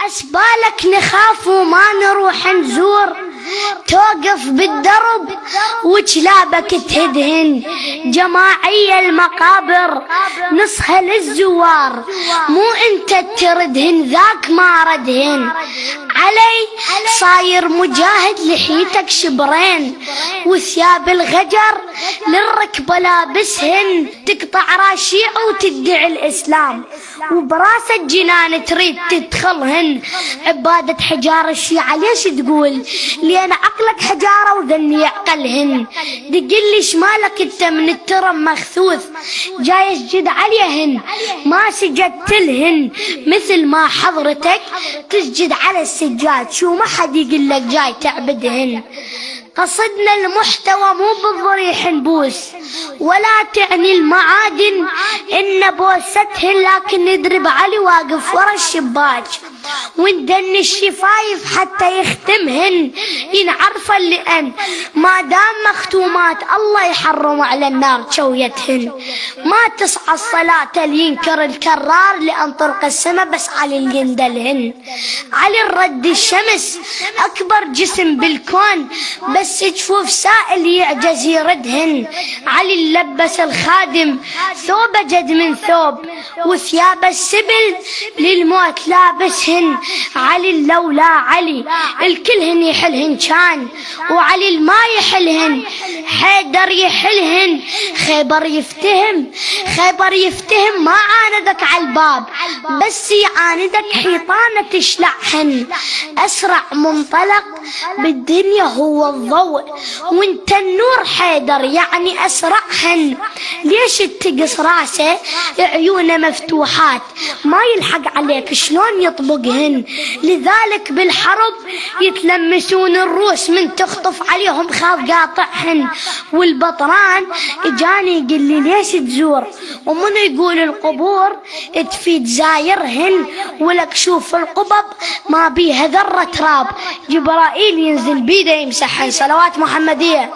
عسبالك نخاف وما نروح نزور، توقف بالدرب وجلابك تهدهن، جماعية المقابر نصها للزوار، مو انت تردهن ذاك ما ردهن. علي صاير مجاهد لحيتك شبرين، وثياب الغجر للركبة لابسهن، تقطع راشيع وتدعي الإسلام، وبراس الجنان تريد تدخلهن. عبادة حجار الشيعة ليش تقول؟ لأن عقلك حجارة وذني يعقلهن. دقلي شمالك انت من الترم مخثوث، جاي اسجد عليهن ما سجدت لهن، مثل ما حضرتك تسجد على السجاد، شو ما حد يقول لك جاي تعبدهن. قصدنا المحتوى مو بالضريح نبوس، ولا تعني المعادن إن بوستهن، لكن نضرب علي واقف ورا الشباك وندن الشفايف حتى يختمهن، ينعرف لأن ما دام مختومات الله يحرم على النار شويتهن. ما تصحى الصلاة لينكر الكرار، لأن طرق السما بس علي اللي يندلهن. علي الرد الشمس أكبر جسم بالكون، بس جفوف سائل يعجز يردهن. علي اللبس الخادم ثوب جد من ثوب، وثياب السبل للموت لابسهن. علي اللولا علي الكلهن يحلهن كان، وعلي الما يحلهن حيدر يحلهن. خيبر يفتهم ما عاندك على الباب، بس يعاندك حيطانة تشلعهن. أسرع منطلق بالدنيا هو الضوء، وانت النور حيدر يعني أسرعهن. ليش تقص راسه عيونه مفتوحات ما يلحق عليك شلون يطبقهن؟ لذلك بالحرب يتلمسون الروس من تخطف عليهم خاف قاطعهن. والبطران اجاني يقول لي ليش تزور، ومن يقول القبور تفيد زايرهن، ولك شوف القبب ما بيها ذرة تراب، جبرائيل ينزل بيده يمسحهن. صلوات محمدية.